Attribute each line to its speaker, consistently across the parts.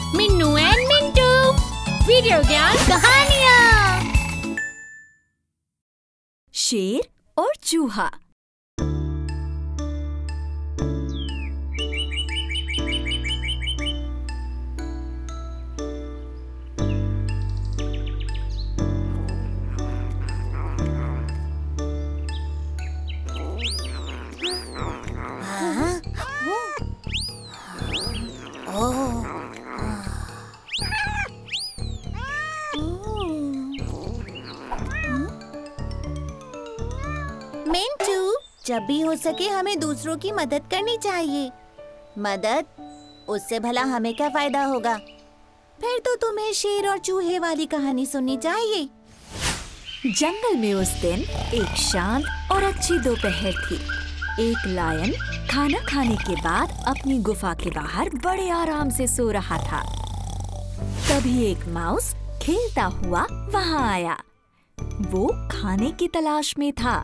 Speaker 1: Minnu and Mintu video ज्ञान कहानियाँ।
Speaker 2: शेर और चूहा।
Speaker 3: मिंटू, जब भी हो सके हमें दूसरों की मदद करनी चाहिए। मदद, उससे भला हमें क्या फायदा होगा? फिर तो तुम्हें शेर और चूहे वाली कहानी सुननी चाहिए।
Speaker 2: जंगल में उस दिन एक शांत और अच्छी दोपहर थी। एक लायन खाना खाने के बाद अपनी गुफा के बाहर बड़े आराम से सो रहा था। तभी एक माउस खेलता हुआ वहाँ आया। वो खाने की तलाश में था।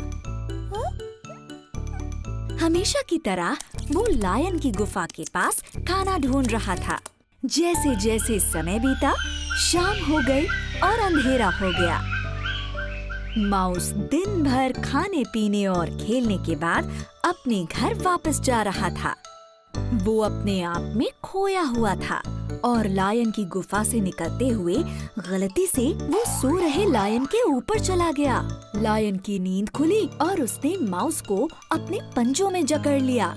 Speaker 2: हमेशा की तरह वो लायन की गुफा के पास खाना ढूंढ रहा था। जैसे जैसे समय बीता, शाम हो गई और अंधेरा हो गया। माउस दिन भर खाने पीने और खेलने के बाद अपने घर वापस जा रहा था। वो अपने आप में खोया हुआ था और लायन की गुफा से निकलते हुए गलती से वो सो रहे लायन के ऊपर चला गया। लायन की नींद खुली और उसने माउस को अपने पंजों में जकड़ लिया।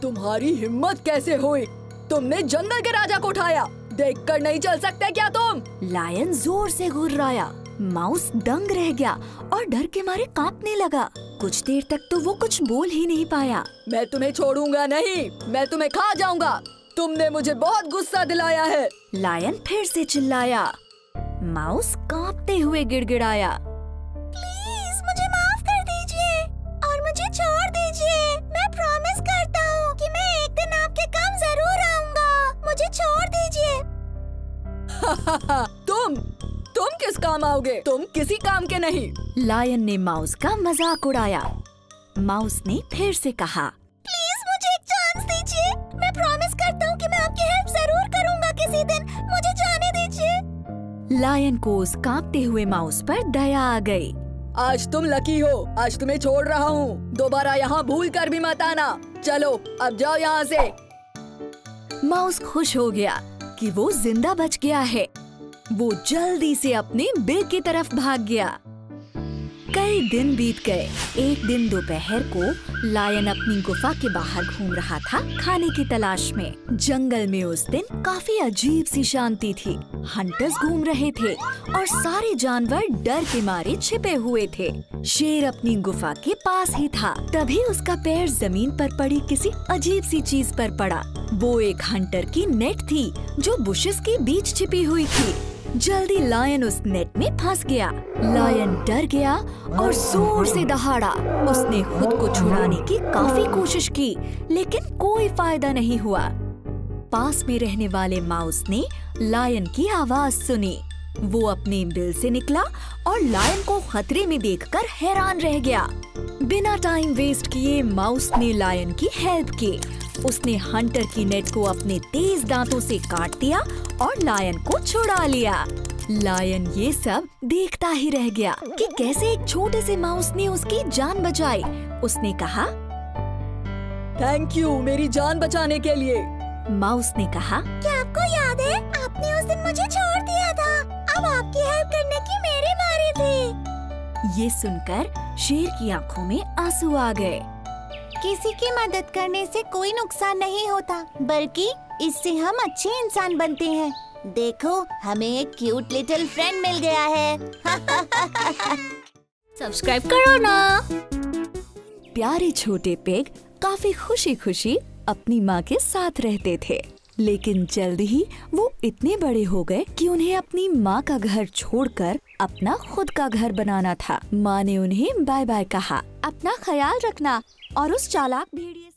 Speaker 4: तुम्हारी हिम्मत कैसे हुई? तुमने जंगल के राजा को उठाया। देखकर नहीं चल सकते क्या तुम?
Speaker 2: लायन जोर से घुर्राया। माउस दंग रह गया और डर के मारे कांपने लगा। कुछ देर तक तो वो कुछ बोल ही नहीं पाया।
Speaker 4: मैं तुम्हें छोड़ूंगा नहीं, मैं तुम्हें खा जाऊंगा। तुमने मुझे बहुत गुस्सा दिलाया है।
Speaker 2: लायन फिर से चिल्लाया। माउस कांपते हुए गिड़गिड़ाया।
Speaker 3: प्लीज मुझे माफ कर दीजिए और मुझे छोड़ दीजिए। मैं प्रॉमिस करता हूँ कि मैं एक दिन आपके काम जरूर आऊंगा। मुझे छोड़ दीजिए।
Speaker 4: तुम किस काम आओगे? तुम किसी काम के नहीं।
Speaker 2: लायन ने माउस का मजाक उड़ाया। माउस ने फिर से कहा,
Speaker 3: प्लीज मुझे एक चांस दीजिए। मैं प्रॉमिस करता हूँ कि मैं आपकी हेल्प जरूर करूँगा किसी दिन। मुझे जाने दीजिए।
Speaker 2: लायन को उस कांपते हुए माउस पर दया आ गई।
Speaker 4: आज तुम लकी हो। आज तुम्हें छोड़ रहा हूँ। दोबारा यहाँ भूल कर भी मत आना। चलो अब जाओ यहाँ से।
Speaker 2: माउस खुश हो गया कि वो जिंदा बच गया है। वो जल्दी से अपने बिल की तरफ भाग गया। कई दिन बीत गए। एक दिन दोपहर को लायन अपनी गुफा के बाहर घूम रहा था खाने की तलाश में। जंगल में उस दिन काफी अजीब सी शांति थी। हंटर्स घूम रहे थे और सारे जानवर डर के मारे छिपे हुए थे। शेर अपनी गुफा के पास ही था। तभी उसका पैर जमीन पर पड़ी किसी अजीब सी चीज पर पड़ा। वो एक हंटर की नेट थी जो बुशेस के बीच छिपी हुई थी। जल्दी लायन उस नेट में फंस गया। लायन डर गया और जोर से दहाड़ा। उसने खुद को छुड़ाने की काफी कोशिश की, लेकिन कोई फायदा नहीं हुआ। पास में रहने वाले माउस ने लायन की आवाज सुनी। वो अपने बिल से निकला और लायन को खतरे में देखकर हैरान रह गया। बिना टाइम वेस्ट किए माउस ने लायन की हेल्प की। उसने हंटर की नेट को अपने तेज दांतों से काट दिया और लायन को छुड़ा लिया। लायन ये सब देखता ही रह गया कि कैसे एक छोटे से माउस ने उसकी जान बचाई। उसने कहा,
Speaker 4: थैंक यू मेरी जान बचाने के लिए।
Speaker 2: माउस ने कहा,
Speaker 3: क्या आपको याद है आपने उस दिन मुझे छोड़ दिया था? अब आपकी हेल्प करने की मेरी बारी थी।
Speaker 2: ये सुनकर शेर की आंखों में आंसू आ गए।
Speaker 3: किसी की मदद करने से कोई नुकसान नहीं होता, बल्कि इससे हम अच्छे इंसान बनते हैं। देखो हमें एक क्यूट लिटिल फ्रेंड मिल गया है।
Speaker 1: सब्सक्राइब करो ना।
Speaker 2: प्यारे छोटे पिग काफी खुशी खुशी अपनी माँ के साथ रहते थे। लेकिन जल्द ही वो इतने बड़े हो गए कि उन्हें अपनी माँ का घर छोड़कर अपना खुद का घर बनाना था। माँ ने उन्हें बाय बाय कहा। अपना ख्याल रखना और उस चालाक भेड़िए